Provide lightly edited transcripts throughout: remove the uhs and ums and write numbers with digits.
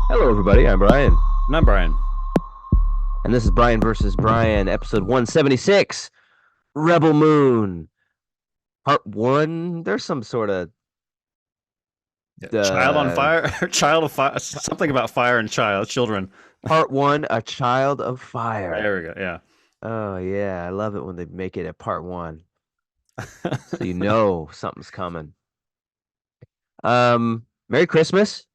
Hello, everybody. I'm Brian, Not Brian. and this is Brian versus Brian, episode 176, Rebel Moon, part one. There's some sort of Yeah. Child on uh, fire, child of fire, something about fire and children. part one, A Child of Fire. There we go. Yeah. Oh yeah, I love it when they make it a part one, so you know something's coming. Merry Christmas,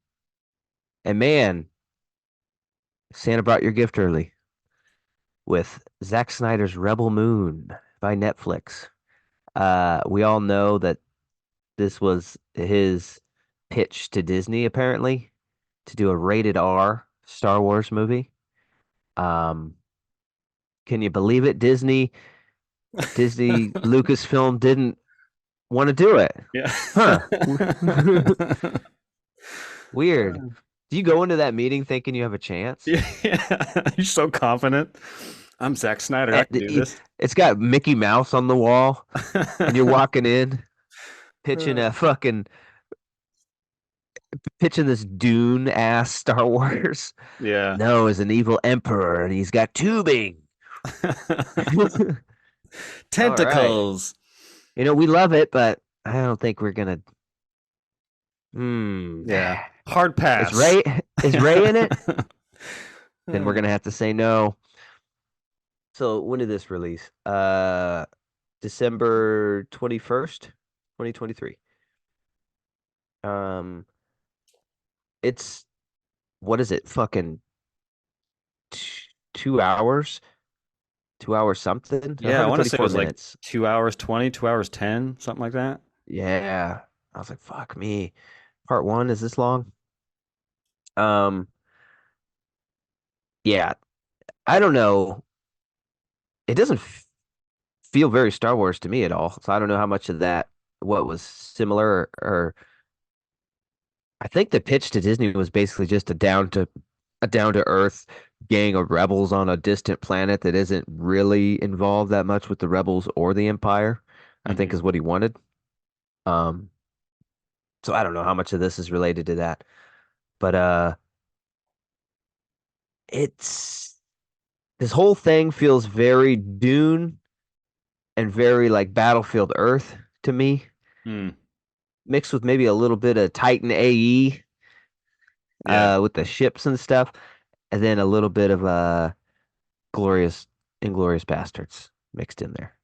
and man, Santa brought your gift early with Zack Snyder's Rebel Moon by Netflix. We all know that this was his pitch to Disney, apparently, to do a rated R Star Wars movie. Um, can you believe it? Disney Lucasfilm didn't want to do it. Yeah. Huh. Weird. Do you go into that meeting thinking you have a chance? Yeah. You're so confident. I'm Zack Snyder. I can do this. It's got Mickey Mouse on the wall, and you're walking in pitching a fucking pitching this Dune ass Star Wars. Yeah. No, is an evil emperor, and he's got tubing. All right. Tentacles. We love it, but I don't think we're gonna. Hmm. Yeah. Hard Is pass. Ray is Ray in it? Then we're gonna have to say no. So when did this release? December 21st, 2023. Um, it's what is it? Fucking t 2 hours, 2 hours something. Yeah, I want to say it 134 was like minutes. 2 hours 20, 2 hours 10, something like that. Yeah. I was like, fuck me. Part one is this long? Um, yeah. I don't know. It doesn't feel very Star Wars to me at all. So I don't know how much of that what was similar or I think the pitch to Disney was basically just a down to earth gang of rebels on a distant planet that isn't really involved that much with the rebels or the Empire, I think Hmm. is what he wanted. Um, so I don't know how much of this is related to that. But it's this whole thing feels very Dune and very like Battlefield Earth to me, Mm. mixed with maybe a little bit of Titan AE Yeah. with the ships and stuff, and then a little bit of Glorious Inglorious Bastards mixed in there.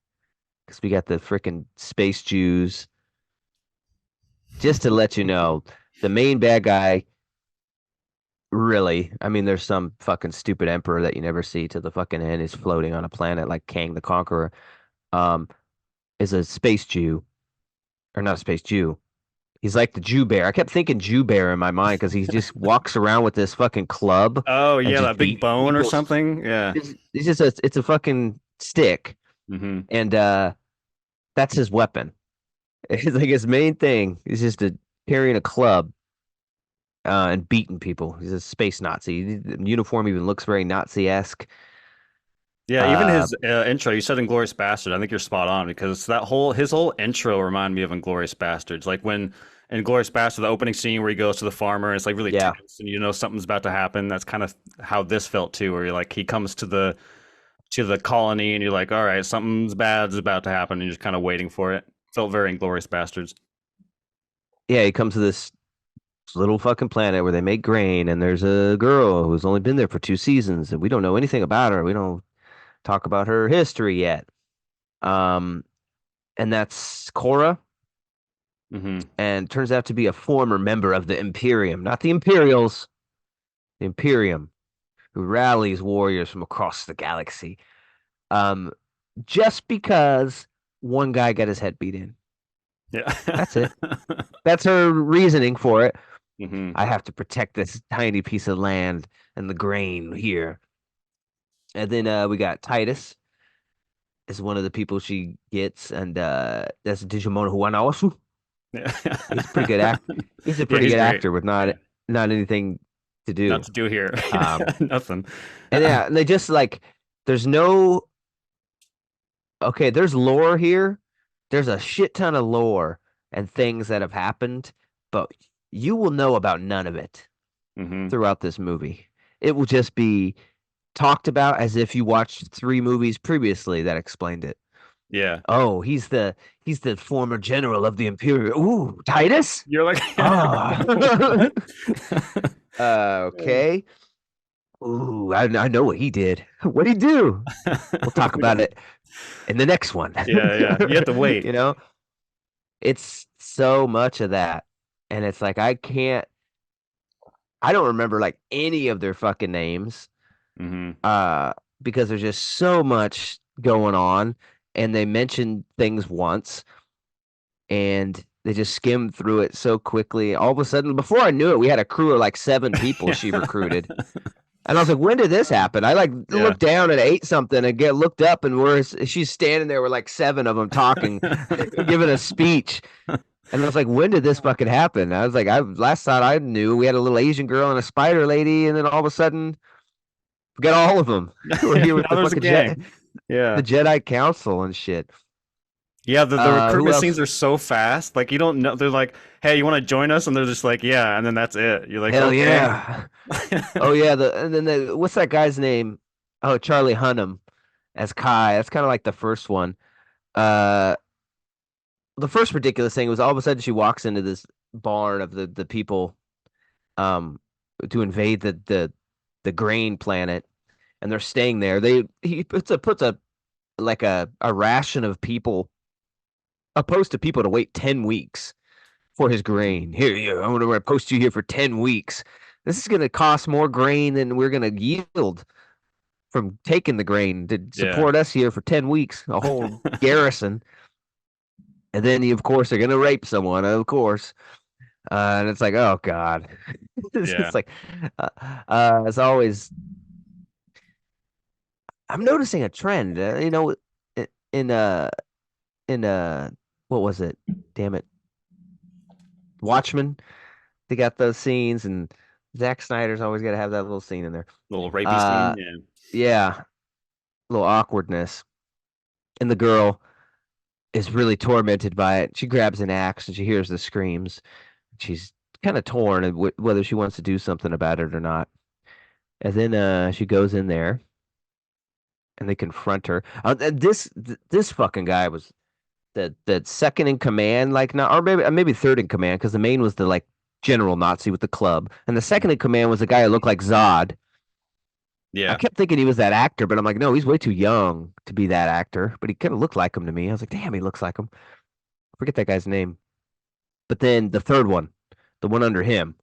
Because we got the freaking space Jews. Just to let you know, the main bad guy, really, I mean, there's some fucking stupid emperor that you never see to the fucking end is floating on a planet like Kang the Conqueror, um, is a space Jew, or not a space Jew. He's like the Jew Bear. I kept thinking Jew Bear in my mind because he just walks around with this fucking club Oh, and yeah, just that big beat bone or people. something. Yeah. It's just it's a fucking stick, Hmm. and that's his weapon. It's like his main thing is just carrying a club and beating people. He's a space Nazi. The uniform even looks very Nazi-esque. Yeah, even Uh, his intro, you said Inglorious Bastard. I think you're spot on because his whole intro reminded me of Inglorious Bastards. Like when Inglorious Bastard, the opening scene where he goes to the farmer, and it's like really yeah, tense, and you know something's about to happen. That's kind of how this felt too, where you're like he comes to the colony, and you're like, all right, something's bad is about to happen, and you're just kind of waiting for it. Felt very Inglorious Bastards. yeah. He comes to this little fucking planet where they make grain, and there's a girl who's only been there for 2 seasons, and we don't know anything about her. We don't talk about her history yet. Um, and that's Cora, Hmm. and turns out to be a former member of the Imperium, not the Imperials, the Imperium, who rallies warriors from across the galaxy. Um, just because one guy got his head beat in. Yeah. That's it. That's her reasoning for it. Hmm. I have to protect this tiny piece of land and the grain here. And then we got Titus is one of the people she gets, and that's Digimon Huanaosu. Yeah. He's a pretty good act. He's a Yeah, pretty he's good great. actor with Yeah. not anything to Not do. to do here. Um, Nothing. and yeah, and they just like there's no okay, there's lore here. There's a shit ton of lore and things that have happened, but you will know about none of it. Mm-hmm. throughout this movie. It will just be talked about as if you watched three movies previously that explained it. Yeah. Oh, he's the former general of the Imperial. Ooh, Titus? You're like, Ah. what? Okay. Ooh, I know what he did. What'd he do? We'll talk We about don't- it in the next one. yeah, yeah. You have to wait. You know, it's so much of that. And it's like I don't remember like any of their fucking names. Mm-hmm. Uh because there's just so much going on and they mentioned things once and they just skimmed through it so quickly. All of a sudden, before I knew it, we had a crew of like seven people Yeah. she recruited. And I was like, when did this happen? I like Yeah. looked down and ate something and get looked up and she's standing there with like seven of them talking, giving a speech. And I was like, when did this fucking happen? I was like, I last thought I knew we had a little Asian girl and a spider lady, and then all of a sudden, we got all of them. We're here with Now the there's a fucking gang. the Yeah. Jedi Council and shit. Yeah, the Who recruitment scenes else? are so fast. Like you don't know. They're like, "Hey, you want to join us?" And they're just like, "Yeah," and then that's it. You're like, Hell "Okay." yeah. Oh yeah, and then what's that guy's name? Oh, Charlie Hunnam as Kai. That's kind of like the first one. Uh, the first ridiculous thing was all of a sudden she walks into this barn of the people um to invade the grain planet, and they're staying there. He puts a like a ration of people, a post of people to wait 10 weeks for his grain. Here, I'm gonna post you here for 10 weeks. This is gonna cost more grain than we're gonna yield from taking the grain to Yeah. support us here for 10 weeks, a whole garrison. And then, of course, they're going to rape someone, of course. And it's like, oh, God. It's Yeah. just like, it's always, I'm noticing a trend, in, in, what was it? Damn it. Watchmen. They got those scenes, and Zack Snyder's always got to have that little scene in there. Little rapey Uh, scene. Yeah. yeah, little awkwardness. And the girl is really tormented by it. She grabs an axe and she hears the screams. She's kind of torn of whether she wants to do something about it or not. And then she goes in there and they confront her. And this fucking guy was the second in command, like not, or maybe third in command, because the main was the like general Nazi with the club, and the second in command was the guy who looked like Zod. I Yeah. kept thinking he was that actor, but I'm like, no, he's way too young to be that actor. But he kind of looked like him to me. I was like, damn, he looks like him. Forget that guy's name. But then the third one, the one under him,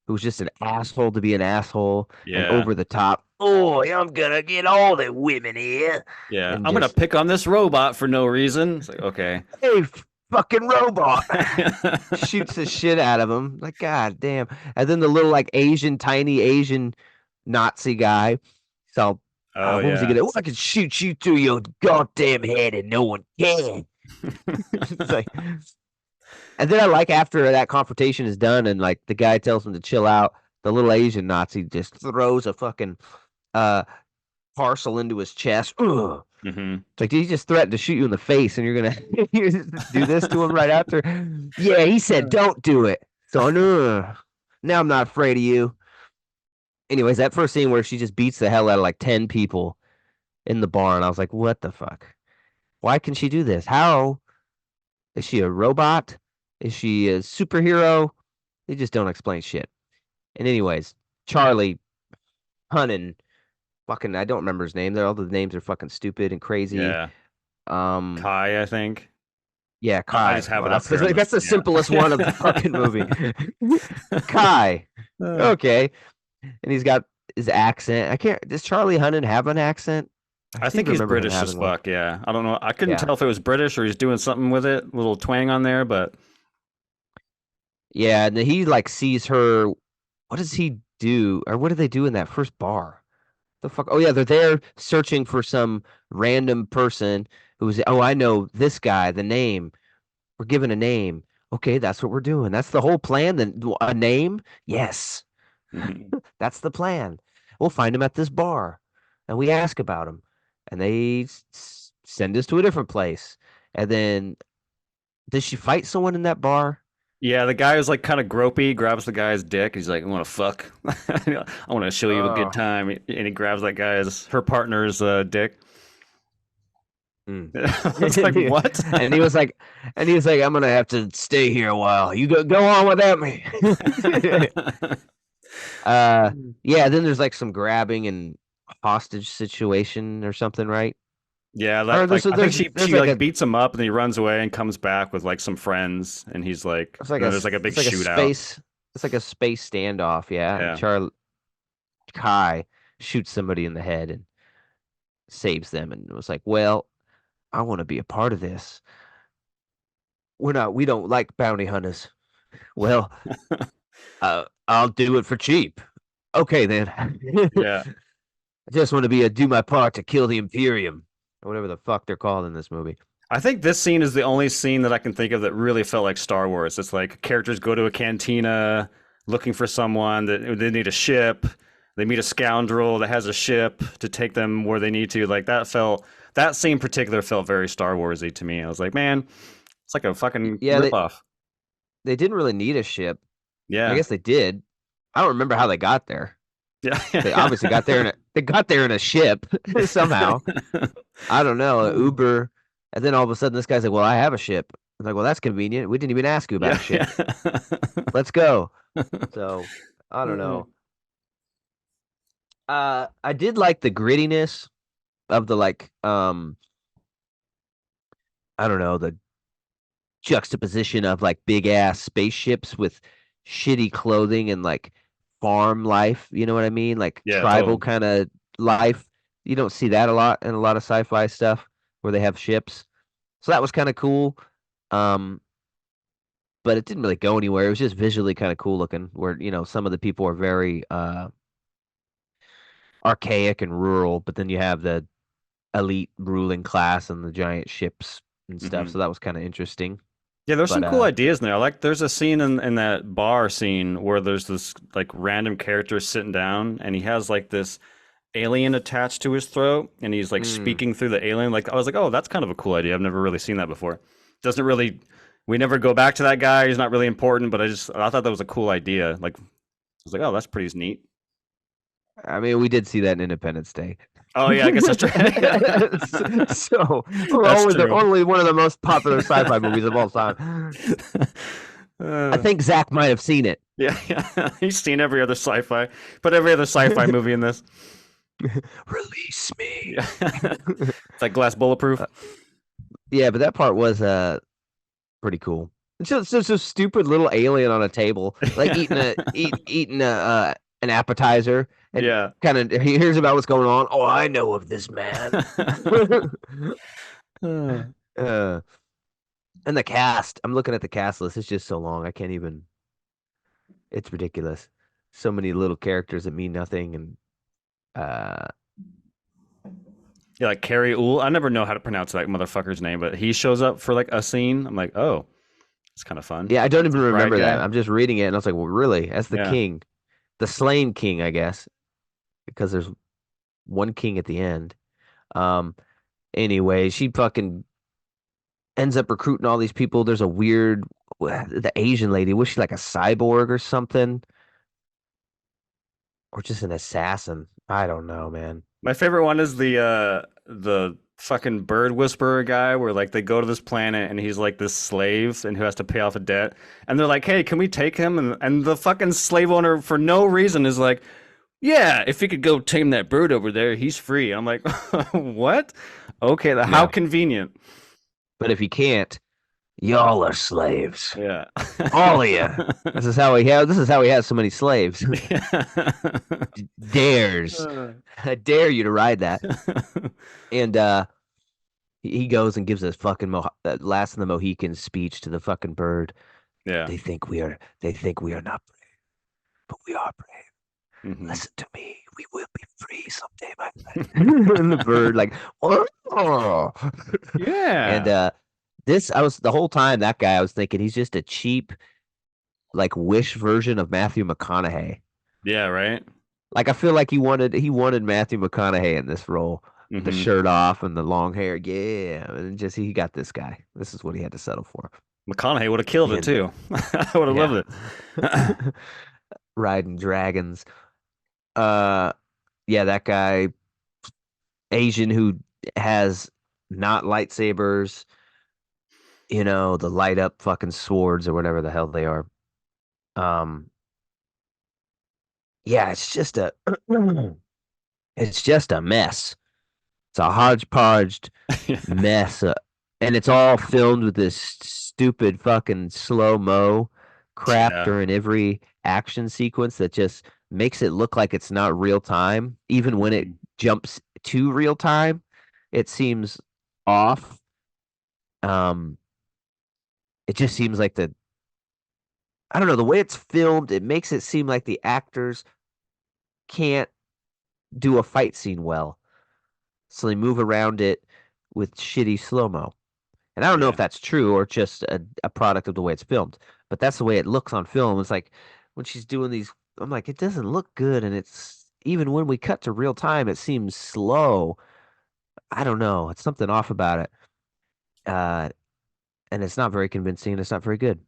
who was just an asshole to be an asshole and Yeah. over the top. Oh, I'm gonna get all the women here, Yeah. and I'm gonna just pick on this robot for no reason. It's like, okay. hey, fucking robot, shoots the shit out of him. Like, god damn. And then the little like Asian, tiny Asian Nazi guy. So, Oh what was he yeah. gonna? Oh, I can shoot you through your goddamn head, and no one can. It's like, and then I like after that confrontation is done and like the guy tells him to chill out, the little Asian Nazi just throws a fucking uh parcel into his chest. Ugh. Hmm. It's like, did he just threaten to shoot you in the face and you're gonna you do this to him right after? Yeah, he said don't do it. So no, now I'm not afraid of you. Anyways, that first scene where she just beats the hell out of like 10 people in the barn, I was like, what the fuck? Why can she do this? How is she a robot? Is she a superhero? They just don't explain shit. And anyways, Charlie Hunnin, fucking, I don't remember his name. All the names are fucking stupid and crazy. Yeah. Um, Kai, I think. yeah, I Kai. just have Well, it up that's here on like, the that's the yeah. simplest one of the fucking movie. Kai. Uh, Okay, and he's got his accent. I can't. Does Charlie Hunnin have an accent? I I seem think to he's remember him British as having one. fuck. Yeah. I don't know. I couldn't Yeah, tell if it was British or he's doing something with it. A little twang on there, but yeah. And then he like sees her. What does he do, or what do they do in that first bar? The fuck? Oh yeah, they're there searching for some random person who's. Oh, I know this guy. The name. We're given a name. Okay, that's what we're doing. That's the whole plan. Then a name. Yes, mhm. that's the plan. We'll find him at this bar, and we ask about him, and they send us to a different place. And then does she fight someone in that bar? Yeah, the guy who's like kind of gropey grabs the guy's dick. He's like, "I want to fuck. I want to show you a good Oh. time," and he grabs that guy's her partner's dick. Mm. I was like, "What?" And he was like, I'm gonna have to stay here a while. You go on without me. uh, yeah. Then there's like some grabbing and hostage situation or something, right? Yeah, Or that like I think there's she like like beats him up and he runs away and comes back with like some friends and he's like and then there's like a big it's like a shootout. space it's like a space standoff. Yeah, and Yeah. Charlie Kai shoots somebody in the head and saves them, and was like, well, I want to be a part of this. We don't like bounty hunters. Well, I'll do it for cheap. Okay then. Yeah. I just want to do my part to kill the Imperium, or whatever the fuck they're called in this movie. I think this scene is the only scene that I can think of that really felt like Star Wars. It's like characters go to a cantina looking for someone that they need a ship. They meet a scoundrel that has a ship to take them where they need to. Like that scene in particular felt very Star Warsy to me. I was like, man, it's like a fucking Yeah, ripoff. they didn't really need a ship. I Yeah. guess they did. I don't remember how they got there. Yeah. They obviously got there in a ship somehow. I don't know, Uber, and then all of a sudden this guy's like, "Well, I have a ship." I'm like, "Well, that's convenient. We didn't even ask you about Yeah. a ship. Yeah. Let's go." So I don't know. I did like the grittiness of the like, I don't know, the juxtaposition of like big ass spaceships with shitty clothing and like farm life. You know what I mean? Like Yeah, tribal totally. kind of life. You don't see that a lot in a lot of sci-fi stuff where they have ships. So that was kind of cool. Um, but it didn't really go anywhere. It was just visually kind of cool looking. Where some of the people are very archaic and rural, but then you have the elite ruling class and the giant ships and stuff. Hmm. So that was kind of interesting. Yeah, there's But some cool ideas in there. Like there's a scene in that bar scene where there's this like random character sitting down and he has like this alien attached to his throat and he's like mm, speaking through the alien. Like I was like, oh, that's kind of a cool idea. I've never really seen that before. Doesn't really we never go back to that guy. He's not really important, but I thought that was a cool idea. Like I was like, oh, that's pretty neat. I mean, we did see that in Independence Day. Oh yeah, I guess that's right. So That's true. only one of the most popular sci-fi movies of all time. I Uh, think Zach might have seen it. yeah, yeah. He's seen every other sci-fi, but every other sci-fi movie in this. Release me. Yeah. It's like glass bulletproof. Uh, yeah, but that part was pretty cool. It's just a stupid little alien on a table, like eating an appetizer, and Yeah. kind of he hears about what's going on. Oh, I know of this man. Uh, uh, and the cast. I'm looking at the cast list. It's just so long. I can't even. It's ridiculous. So many little characters that mean nothing, and uh, yeah, like Carrie Uhl. I never know how to pronounce that motherfucker's name, but he shows up for like a scene. I'm like, oh, it's kind of fun. yeah, I don't even Bride remember that. guy. I'm just reading it, and I was like, well, really? That's the Yeah. king, the slain king, I guess, because there's one king at the end. Um, anyway, she fucking ends up recruiting all these people. There's a weird, the Asian lady. Was she like a cyborg or something, or just an assassin? I don't know, man. My favorite one is the fucking bird whisperer guy where like they go to this planet and he's like this slave and who has to pay off a debt and they're like, "Hey, can we take him?" And the fucking slave owner for no reason is like, "Yeah, if you could go tame that bird over there, he's free." I'm like, "What?" Okay, how Yeah, convenient. but if you can't, y'all are slaves. Yeah. All of you. This is how he has so many slaves. Dares. I dare you to ride that. And he goes and gives this fucking last of the Mohicans speech to the fucking bird. Yeah. They think we are not brave, but we are brave. Hmm. Listen to me. We will be free someday, my friend. And the bird like, oh. And Yeah. this I was the whole time that guy I was thinking he's just a cheap like Wish version of Matthew McConaughey. Yeah, right? Like I feel like he wanted Matthew McConaughey in this role, the Hmm. shirt off and the long hair. Yeah, and just he got this guy. This is what he had to settle for. McConaughey would have killed it And too. I would have yeah, loved it. riding dragons. Uh, yeah, that guy, Asian who has not lightsabers, the light up fucking swords or whatever the hell they are. Um, yeah, it's just a mess. It's a hodgepodge mess, and it's all filmed with this stupid fucking slow mo crap Yeah. during every action sequence that just makes it look like it's not real time. Even when it Mhm. jumps to real time, it seems off. Um, it just seems like I don't know, the way it's filmed, it makes it seem like the actors can't do a fight scene well. So they move around it with shitty slow mo. And I don't know Yeah. if that's true or just a product of the way it's filmed, but that's the way it looks on film. It's like when she's doing these, I'm like, it doesn't look good. And it's even when we cut to real time, it seems slow. I don't know. It's something off about it. Uh, and it's not very convincing. It's not very good.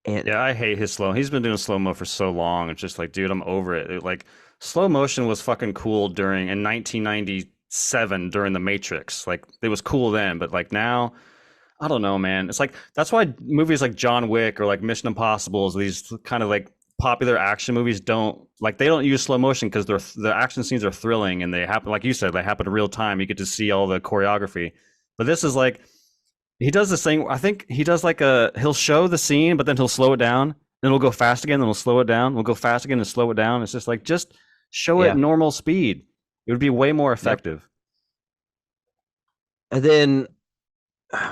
And Yeah, I hate his slow. He's been doing slow mo for so long. It's just like, dude, I'm over it. Like slow motion was fucking cool during in 1997 during the Matrix. Like it was cool then, but like now, I don't know, man. It's like that's why movies like John Wick or like Mission Impossible, these kind of like popular action movies they don't use slow motion because the action scenes are thrilling and they happen like you said, they happen in real time. You get to see all the choreography. But this is like he does this thing. I think he does like he'll show the scene, but then he'll slow it down. Then it'll go fast again. Then we'll slow it down. We'll go fast again and slow it down. It's just like just show it yeah, normal speed. It would be way more yep. effective. And then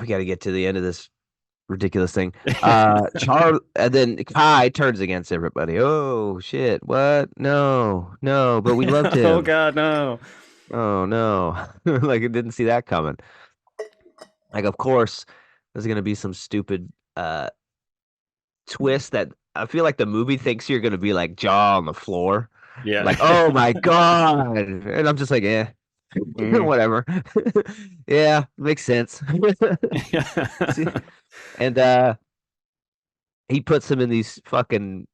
we got to get to the end of this ridiculous thing. And then Kai turns against everybody. Oh shit! What? No, no. But we loved Oh him. God, no. Oh no. Like it didn't see that coming. Like of course there's gonna be some stupid twist that I feel like the movie thinks you're gonna be like jaw on the floor. Yeah. Like, oh my God. And I'm just like, yeah, Mhm. whatever. Yeah, makes sense. See, and he puts him in these fucking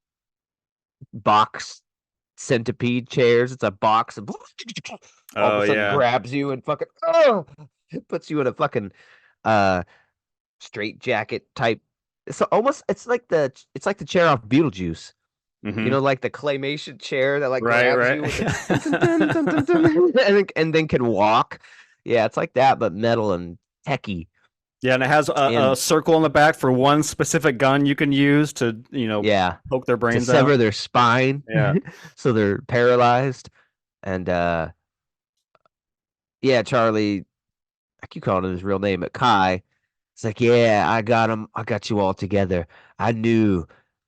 box centipede chairs. It's a box and all of Oh a sudden yeah. grabs you and fucking it puts you in a fucking uh straight jacket type. It's like the chair off Beetlejuice. Hmm. Like the claymation chair that like Right, grabs right. you with the dun, dun, dun, dun, dun, dun, and then can walk. Yeah, it's like that, but metal and techy. Yeah, and it has a And circle in the back for one specific gun you can use to, yeah, poke their to brains out. sever their spine Yeah. so they're paralyzed. And yeah, Charlie, I keep calling him his real name, but Kai. It's like, yeah, I got him. I got you all together. I knew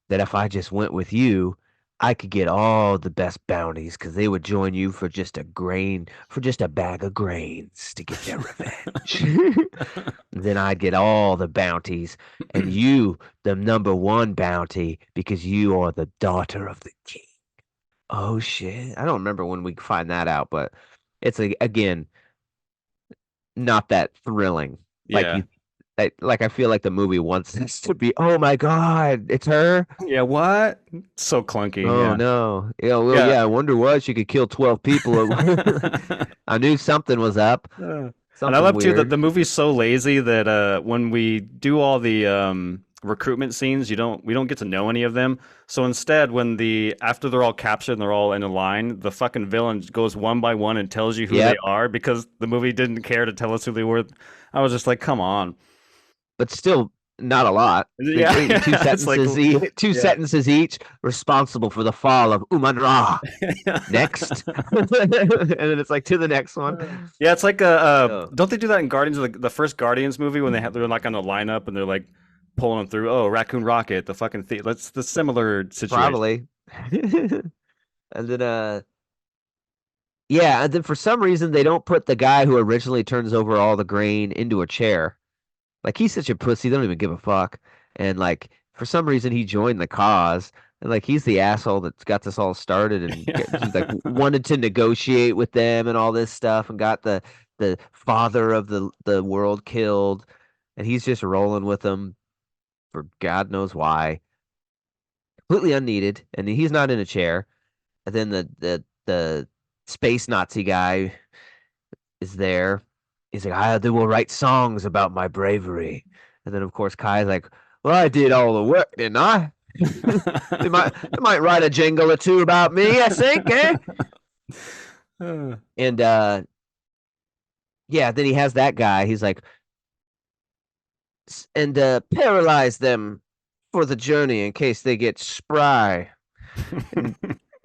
that if I just went with you, I could get all the best bounties because they would join you for just a bag of grains to get their revenge. Then I'd get all the bounties, and you, the number one bounty, because you are the daughter of the king. Oh shit! I don't remember when we find that out, but it's again not that thrilling. Like Yeah. you like I feel like the movie wants this to be, oh my God, it's her. Yeah, what? So clunky, Oh yeah. no. Yeah, well, Yeah. yeah, I wonder what she could kill 12 people. I knew something was up. And I Something love too that weird. the movie's so lazy that when we do all the recruitment scenes, we don't get to know any of them. So instead, when the after they're all captured and they're all in a line, the fucking villain goes one by one and tells you who they Yep. are because the movie didn't care to tell us who they were. I was just like, come on. But still not a lot. Yeah, Two yeah, it's like, sentences two yeah. sentences each responsible for the fall of Uman-Ra. Next. And then it's like to the next one. Yeah, it's like Oh, don't they do that in Guardians of the first Guardians movie when they're like on the lineup and they're like pulling them through? Oh, Raccoon Rocket, the fucking thief. That's the similar situation. probably. And then yeah, and then for some reason they don't put the guy who originally turns over all the grain into a chair. Like he's such a pussy, they don't even give a fuck. And like for some reason he joined the cause. And like he's the asshole that's got this all started and he's like wanted to negotiate with them and all this stuff and got the father of the world killed. and he's just rolling with them for God knows why, completely unneeded, and he's not in a chair. And then the space Nazi guy is there. He's like, they will write songs about my bravery. And then of course Kai's like, well, I did all the work, didn't I? They might write a jingle or two about me, I think, eh? And yeah, then he has that guy. He's like, and paralyze them for the journey in case they get spry. And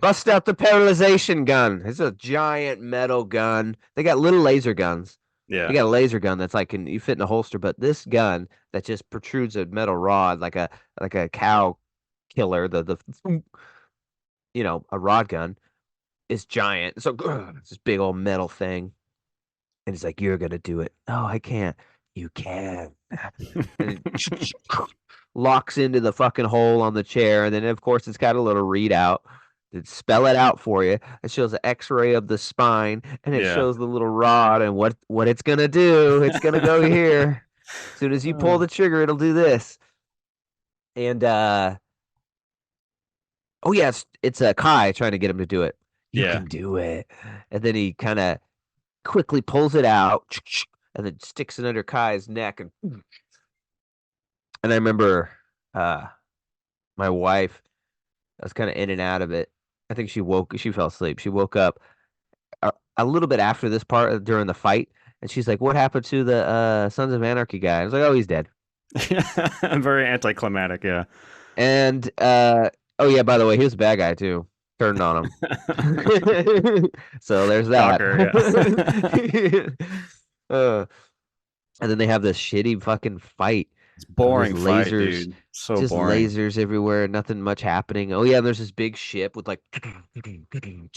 bust out the paralyzation gun. It's a giant metal gun. They got little laser guns. They Yeah. got a laser gun that's like you fit in a holster, but this gun that just protrudes a metal rod like a cow killer, the a rod gun is giant. So it's this big old metal thing. And he's like, "You're gonna do it." "Oh, I can't." "You can." And it locks into the fucking hole on the chair, and then of course it's got a little readout that spell it out for you. It shows an X-ray of the spine, and it Yeah. shows the little rod and what it's gonna do. It's gonna go here. As soon as you pull the trigger, it'll do this. And oh yeah, it's a Kai trying to get him to do it. "You Yeah. can do it." And then he kind of quickly pulls it out and then sticks it under Kai's neck. And I remember uh my wife, I was kind of in and out of it. I think she fell asleep. She woke up a little bit after this part during the fight, and she's like, "What happened to the Sons of Anarchy guy?" I was like, "Oh, he's dead." Very anticlimactic, yeah. And oh yeah, by the way, he was a bad guy too. Turned on him. So there's that. Shocker, yeah. uh, and then they have this shitty fucking fight It's of just boring fight, lasers, dude. So just boring. lasers everywhere, nothing much happening. Oh yeah, there's this big ship with like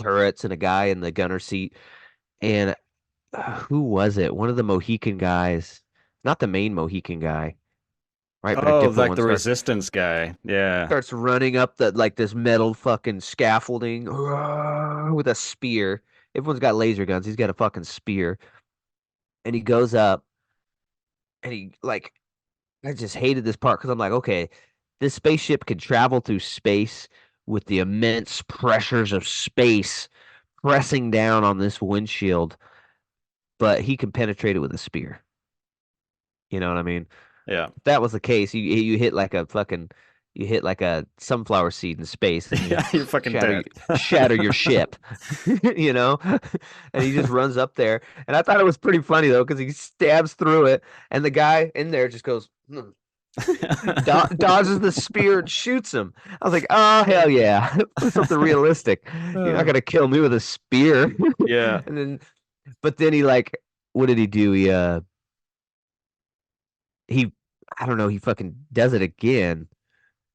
turrets and a guy in the gunner seat. And who was it? One of the Mohican guys, not the main Mohican guy, right? But a Oh, different like one the resistance guy. Yeah. starts running up the like this metal fucking scaffolding with a spear. Everyone's got laser guns. He's got a fucking spear, and he goes up and he like I just hated this part because I'm like, okay, this spaceship can travel through space with the immense pressures of space pressing down on this windshield, but he can penetrate it with a spear. You know what I mean? Yeah. If that was the case, you hit like a fucking you hit like a sunflower seed in space and you Yeah, you're fucking shatter dead. shatter your ship. You know? And he just runs up there. And I thought it was pretty funny though, because he stabs through it and the guy in there just goes, "Hmm." Dodges the spear and shoots him. I was like, oh hell yeah. Something realistic. You're not gonna kill me with a spear. Yeah. And then but then he like what did he do? He I don't know, he fucking does it again.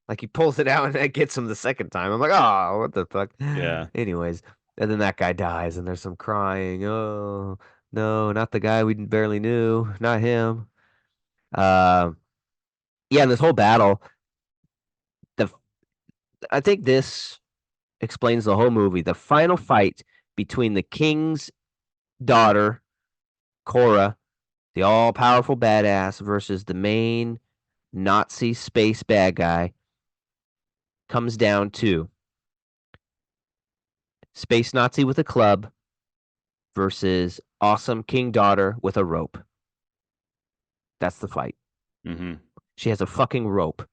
Like he pulls it out and that gets him the second time. I'm like, oh, what the fuck? Yeah. Anyways, and then that guy dies and there's some crying. Oh no, not the guy we barely knew, not him. Uh, yeah, and this whole battle, the I think this explains the whole movie. The final fight between the king's daughter, Cora, the all-powerful badass, versus the main Nazi space bad guy, comes down to Space Nazi with a club versus awesome king daughter with a rope. That's the fight. Hmm. She has a fucking rope.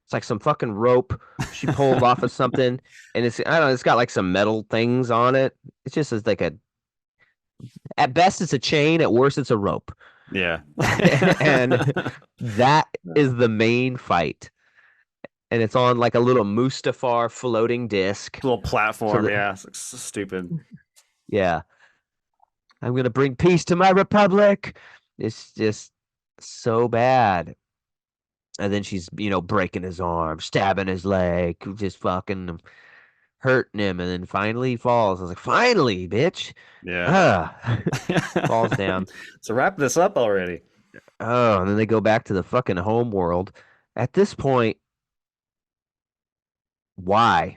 It's like some fucking rope she pulled off of something, and it's I don't know. It's got like some metal things on it. It's just as like a at best it's a chain. At worst it's a rope, Yeah. and that is the main fight. And it's on like a little Mustafar floating disc. Little So platform, that yeah. It's so stupid. yeah, I'm gonna bring peace to my republic. It's just so bad. And then she's, breaking his arm, stabbing his leg, just fucking hurting him. And then finally he falls. I was like, finally, bitch. Yeah. Ah, falls down. So wrap this up already. Oh, and then they go back to the fucking home world. At this point, why?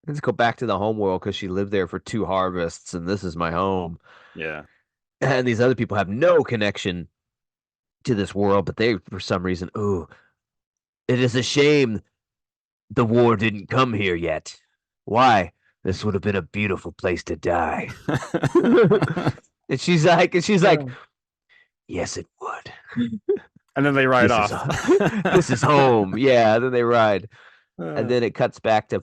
Let's go back to the home world because she lived there for two harvests and this is my home. Yeah. And these other people have no connection to this world, but they, for some reason, oh, it is a shame the war didn't come here yet. Why? This would have been a beautiful place to die. And she's like, yes, it would. And then they ride This is off. this is home. Yeah. Then they ride, and Uh, then it cuts back to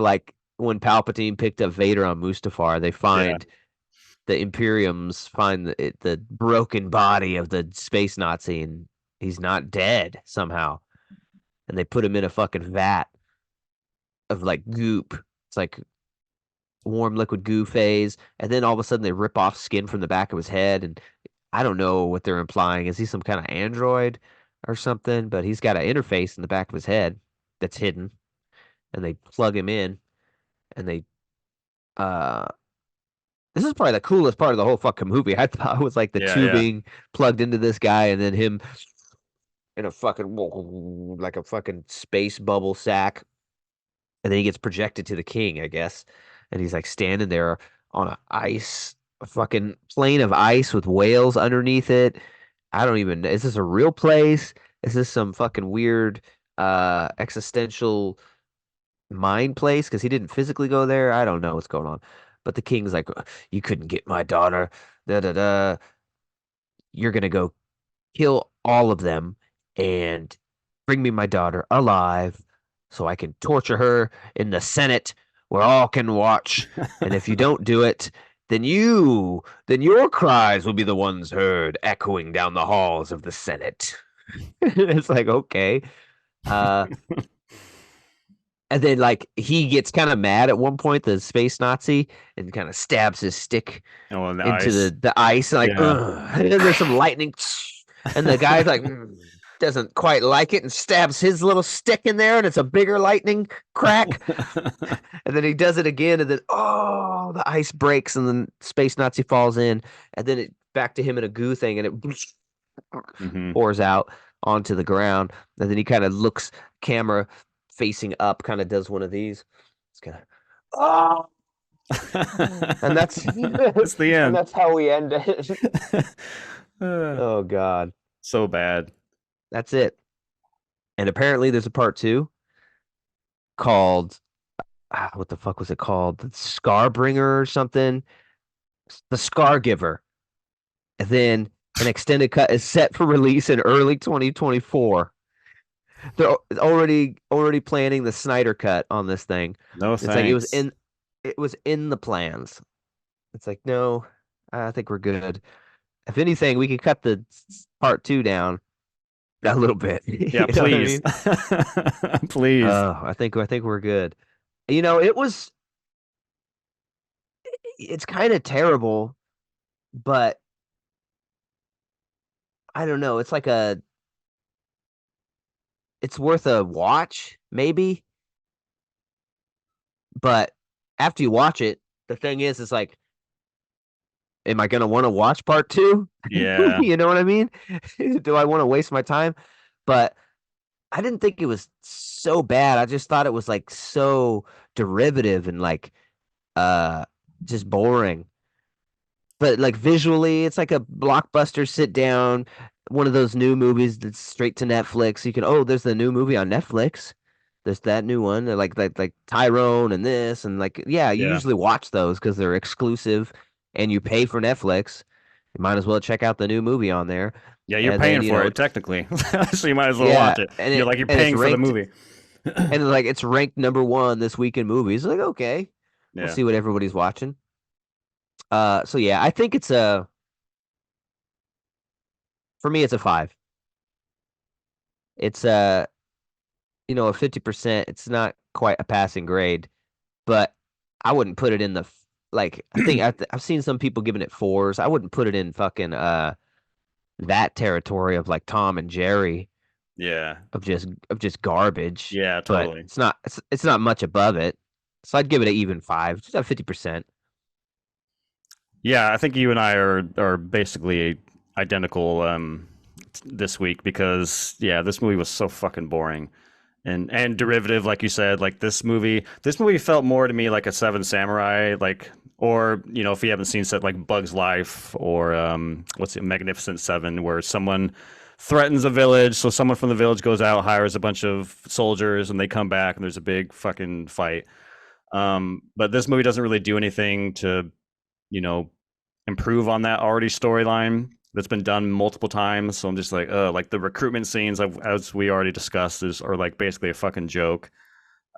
like when Palpatine picked up Vader on Mustafar. They yeah. find the Imperiums find the broken body of the space Nazi, and he's not dead somehow. And they put him in a fucking vat of like goop. It's like warm liquid goo phase, and then all of a sudden they rip off skin from the back of his head, and I don't know what they're implying. Is he some kind of android or something? But he's got an interface in the back of his head that's hidden, and they plug him in, and they uh this is probably the coolest part of the whole fucking movie. I thought it was like the Yeah, yeah. tubing plugged into this guy, and then him in a fucking like a fucking space bubble sack, and then he gets projected to the king, I guess, and he's like standing there on a fucking plane of ice with whales underneath it. I don't even. Is this a real place? Is this some fucking weird existential mind place? Because he didn't physically go there. I don't know what's going on. But the king's like, you couldn't get my daughter. Da da da. You're gonna go kill all of them and bring me my daughter alive so I can torture her in the Senate where all can watch. And if you don't do it, then your cries will be the ones heard echoing down the halls of the Senate. It's like, okay. Uh, and then like he gets kind of mad at one point, the space Nazi, and kind of stabs his stick Oh, on the into ice. the ice, and like, Yeah. ugh. And then there's some lightning, and the guy's like, doesn't quite like it, and stabs his little stick in there, and it's a bigger lightning crack. And then he does it again, and then oh, the ice breaks, and then Space Nazi falls in, and then it back to him in a goo thing, and it Hmm. pours out onto the ground, and then he kind of looks camera facing up, kind of does one of these. It's kind of oh, and that's It's the and end. that's how we end it. Uh, Oh God, so bad. that's it. And apparently, there's a part two called what the fuck was it called? The Scarbringer or something? The Scar Giver. And then an extended cut is set for release in early 2024. They're already planning the Snyder cut on this thing. No It's like thanks. it was in the plans. It's like no, I think we're good. If anything, we could cut the part two down a little bit. Yeah, You know what I please. mean? Please. I think we're good. You know, it's kind of terrible, but I don't know. It's worth a watch, maybe. But after you watch it, the thing is like, am I gonna want to watch part two? Yeah. You know what I mean? Do I want to waste my time? But I didn't think it was so bad. I just thought it was like so derivative and like uh just boring. But like visually, it's like a blockbuster sit down, one of those new movies that's straight to Netflix. You can, oh, there's the new movie on Netflix. There's that new one, like Tyrone and this and like yeah, you Yeah. usually watch those because they're exclusive and you pay for Netflix. You might as well check out the new movie on there. Yeah, you're And then, paying for it technically. So you might as well yeah, watch it. You're and it's paying for the ranked movie. and like it's ranked number one this week in movies. Like, okay, we'll Yeah. see what everybody's watching. So yeah, I think for me it's a five. It's a 50%. It's not quite a passing grade, but I wouldn't put it in like I think I've seen some people giving it fours. I wouldn't put it in fucking that territory of like Tom and Jerry Yeah. of just garbage. Yeah, But totally. it's not much above it. So I'd give it an even five, just at 50%. Yeah, I think you and I are basically identical this week because yeah, this movie was so fucking boring. And derivative like you said, like this movie felt more to me like a Seven Samurai, like Or, you know, if you haven't seen set like Bug's Life or what's it, Magnificent Seven, where someone threatens a village, so someone from the village goes out, hires a bunch of soldiers, and they come back, and there's a big fucking fight. But this movie doesn't really do anything to, you know, improve on that already storyline that's been done multiple times. So I'm just like the recruitment scenes, as we already discussed, are like basically a fucking joke.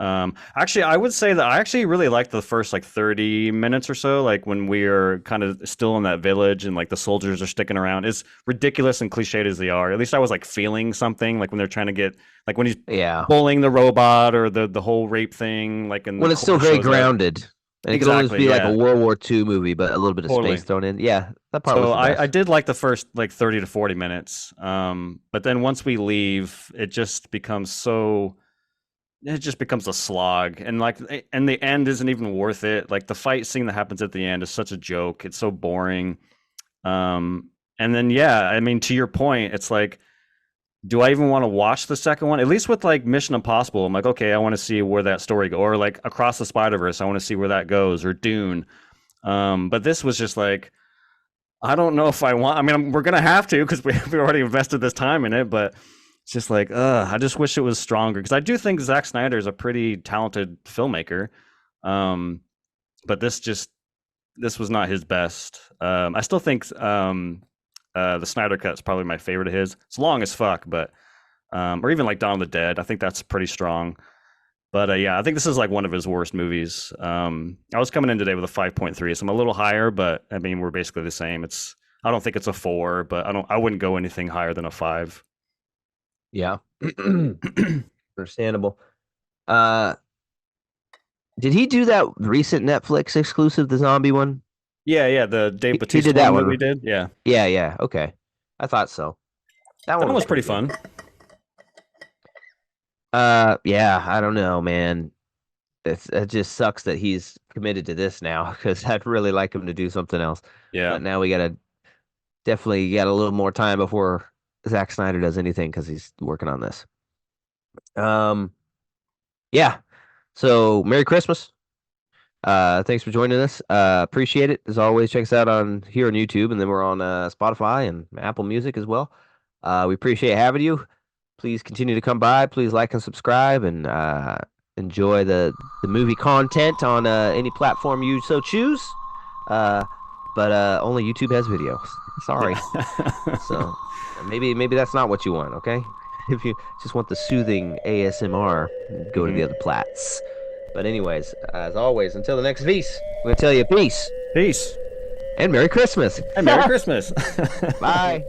Actually, I would say that I actually really liked the first like 30 minutes or so, like when we are kind of still in that village and like the soldiers are sticking around. As ridiculous and cliched as they are, at least I was like feeling something, like when they're trying to get, like when he's Yeah. bullying the robot or the whole rape thing, like in the When it's still court very shows up. grounded. And it could almost Exactly, be like a yeah, World War II movie, but a little bit of space totally. thrown in. Yeah, that part was So the I best. did like the first like 30 to 40 minutes. But then once we leave, it just becomes a slog, and like and the end isn't even worth it. Like the fight scene that happens at the end is such a joke. It's so boring. And then yeah, I mean, to your point, it's like, do I even want to watch the second one? At least with like Mission Impossible, I'm like, okay, I want to see where that story goes, or like Across the Spider Verse, I want to see where that goes, or Dune. But this was just like, I don't know if I want. I mean, we're gonna have to because we already invested this time in it, but it's just like, I just wish it was stronger because I do think Zack Snyder is a pretty talented filmmaker. Um, but this was not his best. I still think the Snyder cut is probably my favorite of his. It's long as fuck, but or even like Dawn of the Dead. I think that's pretty strong. But yeah, I think this is like one of his worst movies. I was coming in today with a 5.3, so I'm a little higher, but I mean we're basically the same. I don't think it's a 4, but I wouldn't go anything higher than a 5. Yeah. Understandable. Uh, did he do that recent Netflix exclusive, the zombie one? Yeah, the Dave He did Bautista that one that we one. did. Yeah, Yeah, yeah. Okay. I thought so. That that one one was was pretty pretty good. fun. Yeah, I don't know, man. It just sucks that he's committed to this now because I'd really like him to do something else. Yeah, But now we gotta definitely got a little more time before Zack Snyder does anything because he's working on this. Um, yeah. So Merry Christmas. Thanks for joining us. Appreciate it. As always, check us out on here on YouTube, and then we're on Spotify and Apple Music as well. We appreciate having you. Please continue to come by. Please like and subscribe, and enjoy the movie content on any platform you so choose. Uh, but only YouTube has videos. Sorry. yeah. So maybe that's not what you want. Okay, if you just want the soothing ASMR, go to the Hmm. other plats. But anyways, as always, until the next piece, I'm gonna tell you peace Peace and Merry Christmas. and Merry Christmas. Bye.